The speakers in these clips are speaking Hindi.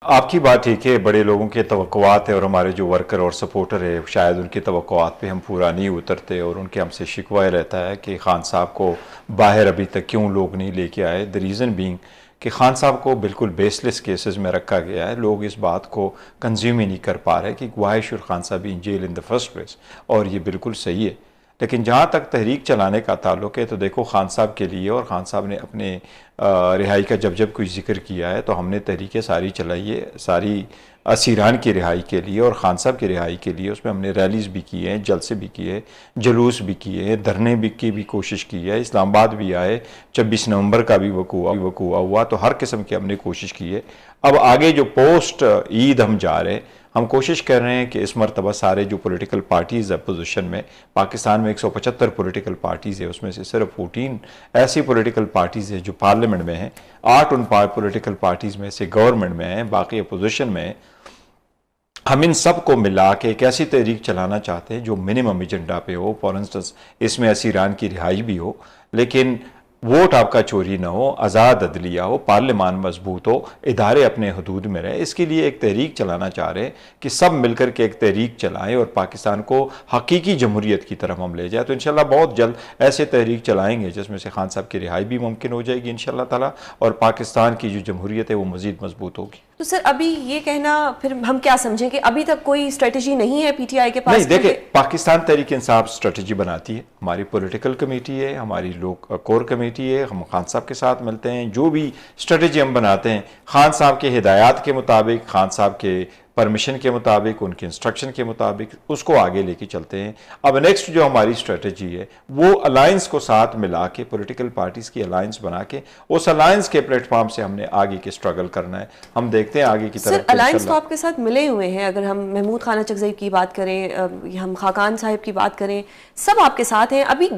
आपकी बात ठीक है, बड़े लोगों के तवक्कुआत है और हमारे जो वर्कर और सपोर्टर है शायद उनकी तवक्कुआत पे हम पूरा नहीं उतरते और उनके हमसे शिकवा रहता है कि खान साहब को बाहर अभी तक क्यों लोग नहीं लेके आए। द रीज़न बीइंग कि खान साहब को बिल्कुल बेसलेस केसेस में रखा गया है। लोग इस बात को कंज्यूम ही नहीं कर पा रहे कि Y should Khan sahab in jail in the first place, और ये बिल्कुल सही है। लेकिन जहाँ तक तहरीक चलाने का ताल्लुक है तो देखो, खान साहब के लिए और खान साहब ने अपने रिहाई का जब जब कोई जिक्र किया है तो हमने तहरीकें सारी चलाई है, सारी असीरान की रिहाई के लिए और खान साहब की रिहाई के लिए। उसमें हमने रैलीज भी की हैं, जलसे भी किए, जुलूस भी किए, धरने भी की भी कोशिश की है, इस्लामाबाद भी आए, 26 नवंबर का भी वकूआ हुआ, तो हर किस्म की हमने कोशिश की है। अब आगे जो पोस्ट ईद हम जा रहे हैं, हम कोशिश कर रहे हैं कि इस मरतबा सारे जो पॉलिटिकल पार्टीज़ अपोजिशन में, पाकिस्तान में 175 पॉलिटिकल पार्टीज़ है, उसमें से सिर्फ 14 ऐसी पॉलिटिकल पार्टीज़ है जो पार्लियामेंट में हैं, 8 उन पॉलिटिकल पार्टीज़ में से गवर्नमेंट में हैं, बाकी अपोजिशन में हैं। हम इन सब को मिला के एक ऐसी तहरीक चलाना चाहते हैं जो मिनिमम एजेंडा पे हो। फॉर इंस्टेंस इसमें असीरान की रिहाई भी हो, लेकिन वोट आपका चोरी ना हो, आज़ाद अदलिया हो, पार्लियामान मजबूत हो, इदारे अपने हदूद में रहे। इसके लिए एक तहरीक चलाना चाह रहे हैं कि सब मिलकर के एक तहरीक चलाएं और पाकिस्तान को हकीकी जमहूरियत की तरफ हम ले जाए। तो इंशाल्लाह बहुत जल्द ऐसे तहरीक चलाएंगे जिसमें से खान साहब की रिहाई भी मुमकिन हो जाएगी इंशाल्लाह ताला, और पाकिस्तान की जो जमहूरियत है वो मज़ीद मजबूत होगी। तो सर अभी ये कहना फिर हम क्या समझें कि अभी तक कोई स्ट्रेटजी नहीं है पीटीआई के पास? नहीं, देखिए, पाकिस्तान तहरीक इंसाफ स्ट्रेटजी बनाती है, हमारी पॉलिटिकल कमेटी है, हमारी लोग कोर कमेटी है, हम खान साहब के साथ मिलते हैं, जो भी स्ट्रेटजी हम बनाते हैं खान साहब के हिदायत के मुताबिक, खान साहब के परमिशन के मुताबिक, उनके इंस्ट्रक्शन के मुताबिक उसको आगे लेके चलते हैं। अब नेक्स्ट जो हमारी स्ट्रेटजी है वो अलायंस को साथ मिला के, पॉलिटिकल पार्टीज की अलायंस बना के, उस अलायंस के प्लेटफॉर्म से हमने आगे के स्ट्रगल करना है। हम देखते हैं आगे की तरफ। अलायंस तो आपके साथ मिले हुए हैं, अगर हम महमूद खान चकज़ई की बात करें, हम खाकान साहिब की बात करें, सब आपके साथ हैं। अभी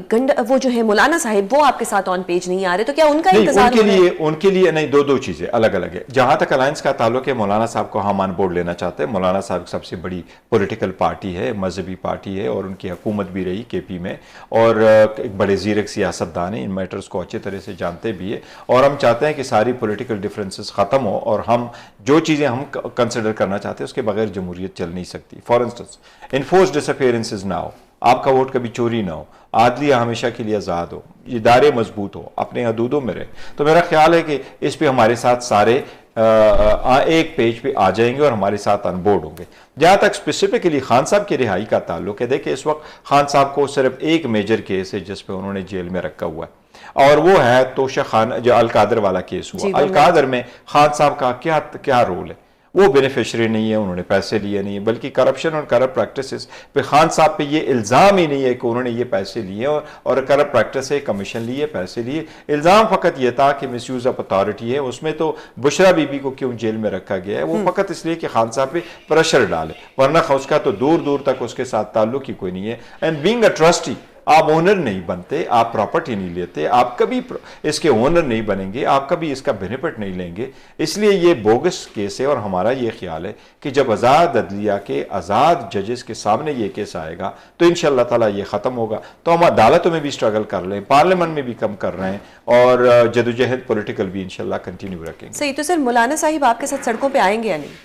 वो जो है मौलाना साहिब, वो आपके साथ ऑन पेज नहीं आ रहे, तो क्या उनका इंतजार? उनके लिए नहीं, दो चीजें अलग अलग है। जहां तक अलायंस का ताल्लुक है, मौलाना साहब को हम ऑन बोर्ड लेना चाहते हैं। मौलाना साहब सबसे बड़ी पॉलिटिकल पार्टी है, मजहबी पार्टी है, और उनकी हुकूमत भी रही केपी में, और एक बड़े ज़ीरक सियासतदान है, इन मैटर्स को अच्छी तरह से जानते भी है। और हम चाहते हैं कि सारी पॉलिटिकल डिफरेंसेस ख़त्म हो और हम जो चीज़ें हम कंसिडर करना चाहते हैं उसके बगैर जमहूरियत चल नहीं सकती। फॉर इंस्टेंस, इन्फोर्स डिसअपियरेंसेस ना हो, आपका वोट कभी चोरी ना हो, आदलिया हमेशा के लिए आज़ाद हो, इदारे मजबूत हो, अपने हदूदों में रहे। तो मेरा ख्याल है कि इस पे हमारे साथ सारे एक पेज पे आ जाएंगे और हमारे साथ अनबोर्ड होंगे। जहां तक स्पेसिफिकली खान साहब की रिहाई का ताल्लुक है, देखिए इस वक्त खान साहब को सिर्फ एक मेजर केस है जिस पे उन्होंने जेल में रखा हुआ है, और वो है तोशा खान, जो अलकादर वाला केस हुआ। अलकादर में खान साहब का क्या क्या रोल है? वो बेनिफिशरी नहीं है, उन्होंने पैसे लिए नहीं है, बल्कि करप्शन और करप्ट प्रैक्टिसेस पे खान साहब पे ये इल्ज़ाम ही नहीं है कि उन्होंने ये पैसे लिए और करप्ट प्रैक्टिस है, कमीशन लिए, पैसे लिए। इल्ज़ाम फ़कत ये था कि मिसयूज़ ऑफ अथॉरिटी है। उसमें तो बुशरा बीबी को क्यों जेल में रखा गया है, वो फ़कत इसलिए कि खान साहब पे प्रेशर डाले, वरना उसका तो दूर दूर तक उसके साथ ताल्लुक ही कोई नहीं है। एंड बीइंग अ ट्रस्टी, आप ओनर नहीं बनते, आप प्रॉपर्टी नहीं लेते, आप कभी इसके ओनर नहीं बनेंगे, आप कभी इसका बेनिफिट नहीं लेंगे। इसलिए ये बोगस केस है, और हमारा ये ख्याल है कि जब आज़ाद अदलिया के आज़ाद जजेस के सामने ये केस आएगा तो इंशाअल्लाह ताला ये ख़त्म होगा। तो हम अदालतों में भी स्ट्रगल कर लें, पार्लियामेंट में भी कम कर रहे हैं, और जदोजहद पॉलिटिकल भी इंशाअल्लाह कंटिन्यू रखेंगे। सही। तो सर मौलाना साहिब आपके साथ सड़कों पर आएंगे या नहीं?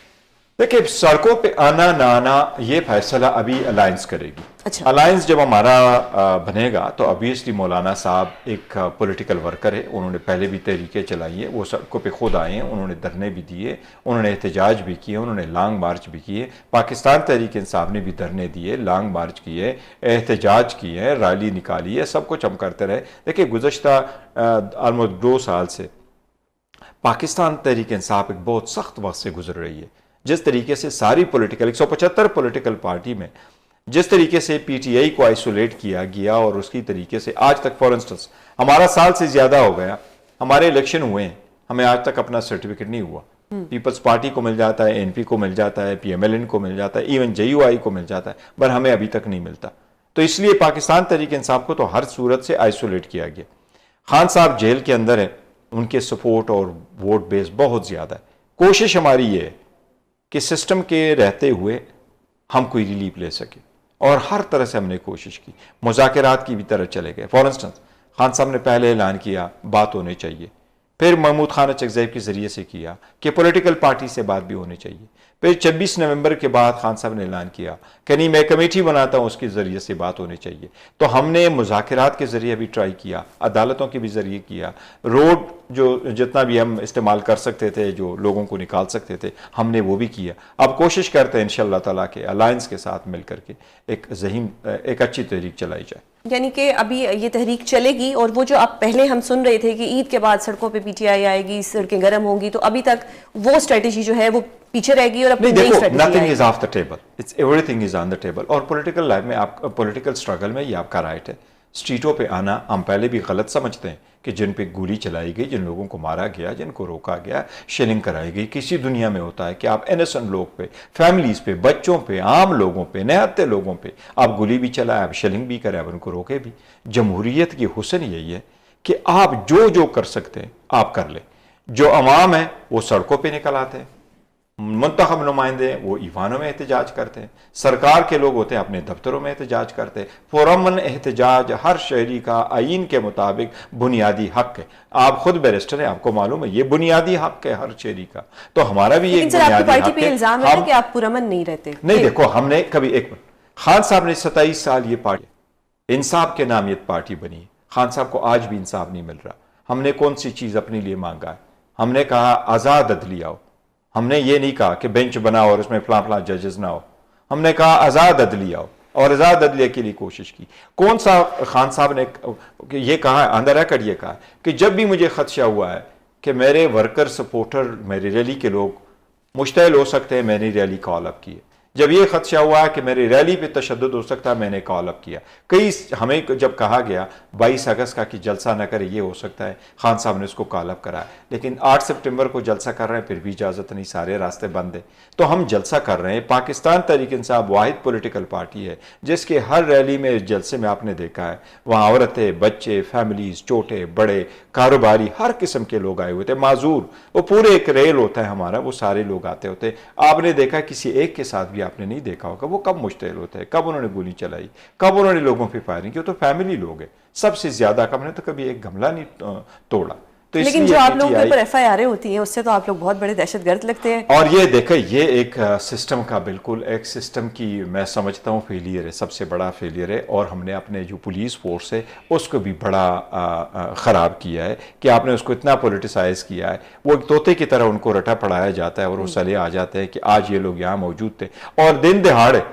देखिए, सड़कों पे आना ना आना ये फैसला अभी अलायंस करेगी। अच्छा। अलायंस जब हमारा बनेगा तो ऑब्वियसली मौलाना साहब एक पॉलिटिकल वर्कर है, उन्होंने पहले भी तहरीकें चलाई हैं, वो सड़कों पे खुद आए हैं, उन्होंने धरने भी दिए, उन्होंने एहतजाज भी किए, उन्होंने लॉन्ग मार्च भी किए। पाकिस्तान तहरीक इंसाफ ने भी धरने दिए, लॉन्ग मार्च किए, एहतजाज किए, रैली निकाली है, सब कुछ हम करते रहे। देखिए, गुज़श्ता ऑलमोस्ट 2 साल से पाकिस्तान तहरीक इंसाफ एक बहुत सख्त वक्त से गुजर रही है। जिस तरीके से सारी पॉलिटिकल 175 पॉलिटिकल पार्टी में जिस तरीके से पीटीआई को आइसोलेट किया गया, और उसकी तरीके से आज तक, फॉर इंस्टेंस हमारा साल से ज्यादा हो गया, हमारे इलेक्शन हुए हैं, हमें आज तक अपना सर्टिफिकेट नहीं हुआ। पीपल्स पार्टी को मिल जाता है, एनपी को मिल जाता है, पीएमएलएन को मिल जाता है, इवन जेयूआई को मिल जाता है, पर हमें अभी तक नहीं मिलता। तो इसलिए पाकिस्तान तहरीक इंसाफ को तो हर सूरत से आइसोलेट किया गया। खान साहब जेल के अंदर है, उनके सपोर्ट और वोट बेस बहुत ज्यादा है। कोशिश हमारी ये है कि सिस्टम के रहते हुए हम कोई रिलीफ ले सके, और हर तरह से हमने कोशिश की, मुज़ाकरात की भी तरह चले गए। फॉर इंस्टेंस, खान साहब ने पहले ऐलान किया बात होनी चाहिए, फिर महमूद खान चकज़ई के ज़रिए से किया कि पॉलिटिकल पार्टी से बात भी होनी चाहिए। फिर 26 नवंबर के बाद खान साहब ने ऐलान किया कि नहीं, मैं कमेटी बनाता हूँ, उसके ज़रिए से बात होनी चाहिए। तो हमने मुज़ाकरात के ज़रिए भी ट्राई किया, अदालतों के भी ज़रिए किया, रोड जो जितना भी हम इस्तेमाल कर सकते थे, जो लोगों को निकाल सकते थे, हमने वो भी किया। अब कोशिश करते हैं इंशाअल्लाह ताला के अलायंस के साथ मिल करके एक अच्छी तहरीक चलाई जाए। यानी कि अभी ये तहरीक चलेगी, और वो जो अब पहले हम सुन रहे थे कि ईद के बाद सड़कों पे पीटीआई आएगी, सड़कें गर्म होंगी, तो अभी तक वो स्ट्रेटेजी जो है वो पीछे रहेगी और अपनी नई strategy nothing is of the table, it's everything is on the table. और पॉलिटिकल लाइफ में आप पॉलिटिकल स्ट्रगल में ये आपका राइट है। स्ट्रीटों पे आना हम पहले भी गलत समझते हैं कि जिन पे गोली चलाई गई, जिन लोगों को मारा गया, जिनको रोका गया, शेलिंग कराई गई, किसी दुनिया में होता है कि आप इनोसेंट लोग पे, फैमिलीज पे, बच्चों पे, आम लोगों पे, निहत्ते लोगों पे आप गोली भी चलाए, आप शेलिंग भी करें, आप उनको रोके भी। जमहूरियत की हुस्न यही है कि आप जो जो कर सकते हैं आप कर लें। जो अवाम है वो सड़कों पर निकल आते हैं, मुंतखब नुमाइंदे वो ईवानों में एहतजाज करते हैं, सरकार के लोग होते हैं अपने दफ्तरों में एहतजाज करते हैं। पुरअमन एहतजाज हर शहरी का आईन के मुताबिक बुनियादी हक है। आप खुद बैरिस्टर हैं, आपको मालूम है ये बुनियादी हक है हर शहरी का। तो हमारा भी एक बुनियादी हक है। इल्जाम है कि आप पुरअमन नहीं रहते। नहीं, देखो हमने कभी खान साहब ने 27 साल ये पार्टी इंसाफ के नाम ये पार्टी बनी। खान साहब को आज भी इंसाफ नहीं मिल रहा। हमने कौन सी चीज अपने लिए मांगा है? हमने कहा आजाद अदलिया हो। हमने ये नहीं कहा कि बेंच बनाओ और उसमें फलां फलां जजेस ना हो। हमने कहा आज़ाद अदलिया हो और आज़ाद अदलिया के लिए कोशिश की। कौन सा खान साहब ने ये कहा, अंदर रखकर ये कहा कि जब भी मुझे खदशा हुआ है कि मेरे वर्कर सपोर्टर, मेरी रैली के लोग मुश्तइल हो सकते हैं, मैंने रैली कॉल अप की है। जब ये खदशा हुआ कि मेरी रैली पे तशद्दुद हो सकता है, मैंने कॉल अप किया। हमें जब कहा गया 22 अगस्त का कि जलसा न करे, ये हो सकता है, खान साहब ने उसको कॉल अप कराया। लेकिन 8 सितंबर को जलसा कर रहे हैं, फिर भी इजाज़त नहीं, सारे रास्ते बंद हैं। तो हम जलसा कर रहे हैं। पाकिस्तान तहरीक इंसाफ वाहिद पॉलिटिकल पार्टी है जिसके हर रैली में, जलसे में आपने देखा है वहाँ औरतें, बच्चे, फैमिलीज, छोटे बड़े, कारोबारी, हर किस्म के लोग आए हुए थे। माजूर वो पूरे एक रेल होता है हमारा, वो सारे लोग आते होते। आपने देखा किसी एक के साथ भी आपने नहीं देखा होगा वो कब मुश्तइल होते हैं, कब उन्होंने गोली चलाई, कब उन्होंने लोगों पे फायरिंग की। तो फैमिली लोग हैं सबसे ज्यादा। कब ने तो कभी एक गमला नहीं तोड़ा। तो लेकिन जो आप लोगों के ऊपर FIR होती हैं उससे तो आप लोग बहुत बड़े दहशतगर्द लगते हैं। और ये देखें, ये एक सिस्टम का, बिल्कुल एक सिस्टम की मैं समझता हूँ फेलियर है, सबसे बड़ा फेलियर है। और हमने अपने जो पुलिस फोर्स है उसको भी बड़ा ख़राब किया है कि आपने उसको इतना पोलिटिसाइज किया है। वो एक तोते की तरह उनको रटा पढ़ाया जाता है और वो सले आ जाते हैं कि आज ये लोग यहाँ मौजूद थे और दिन दहाड़े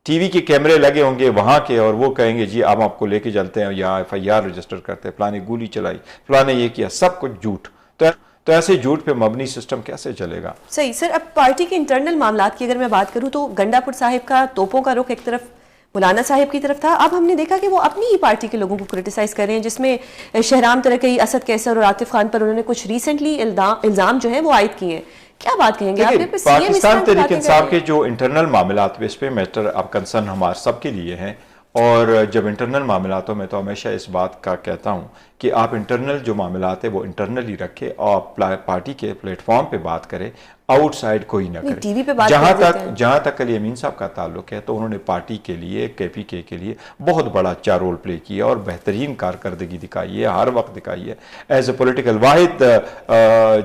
टीवी के कैमरे लगे होंगे वहां के, और वो कहेंगे जी अब आपको लेके चलते हैं, यहाँ FIR रजिस्टर करते हैं, फलाने गोली चलाई, फलाने ये किया, सब कुछ झूठ। तो ऐसे झूठ पे मबनी सिस्टम कैसे चलेगा? सही सर। अब पार्टी के इंटरनल मामलात की अगर मैं बात करूं तो गंडापुर साहिब का तोपों का रुख एक तरफ मौलाना साहिब की तरफ था। अब हमने देखा कि वो अपनी ही पार्टी के लोगों को क्रिटिसाइज कर रहे हैं, जिसमें शहराम तरक़ई, असद कैसर और आतिफ खान पर उन्होंने कुछ रिसेंटली इल्जाम जो है वो आयद किए हैं। क्या बात कहेंगे आप? पाकिस्तान तहरीक इंसाफ के जो इंटरनल मामलात पे इस पे मैटर अब कंसर्न हमारे सबके लिए हैं। और जब इंटरनल मामलातों में तो हमेशा इस बात का कहता हूँ कि आप इंटरनल जो मामलात है वो इंटरनल ही रखें और पार्टी के प्लेटफॉर्म पे बात करें, आउटसाइड कोई ना करे। टीवी पे बात जहां तक अली अमीन साहब का ताल्लुक है तो उन्होंने पार्टी के लिए, KPK के लिए बहुत बड़ा अच्छा रोल प्ले किया और बेहतरीन कारकर्दगी दिखाई है, हर वक्त दिखाई है। As a political Wahid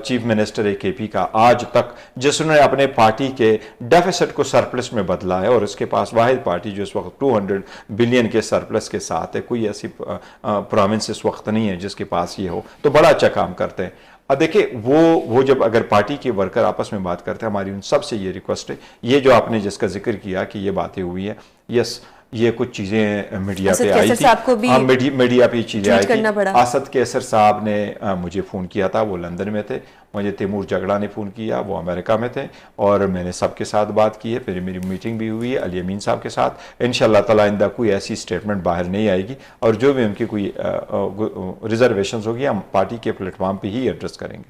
chief minister है KP का आज तक जिसने अपने पार्टी के डेफिसिट को सरप्लस में बदला है, और इसके पास वाहिद पार्टी जो इस वक्त 200 बिलियन के सरप्लस के साथ है। कोई ऐसी प्रोविंस इस वक्त नहीं है जिसके पास ये हो, तो बड़ा अच्छा काम करते हैं। अब देखिए वो जब अगर पार्टी के वर्कर आपस में बात करते हैं, हमारी उन सबसे ये रिक्वेस्ट है, ये जो आपने जिसका जिक्र किया कि ये बातें हुई हैं, यस ये कुछ चीज़ें मीडिया पे आई थी, हाँ मीडिया पे चीज़ें आई थी। असद कैसर साहब ने मुझे फ़ोन किया था, वो लंदन में थे। मुझे तैमूर जगड़ा ने फ़ोन किया, वो अमेरिका में थे, और मैंने सबके साथ बात की है। फिर मेरी मीटिंग भी हुई है अली अमीन साहब के साथ। इंशाअल्लाह ताला आइंदा कोई ऐसी स्टेटमेंट बाहर नहीं आएगी, और जो भी उनकी कोई रिजर्वेशंस होगी हम पार्टी के प्लेटफॉर्म पर ही एड्रेस करेंगे।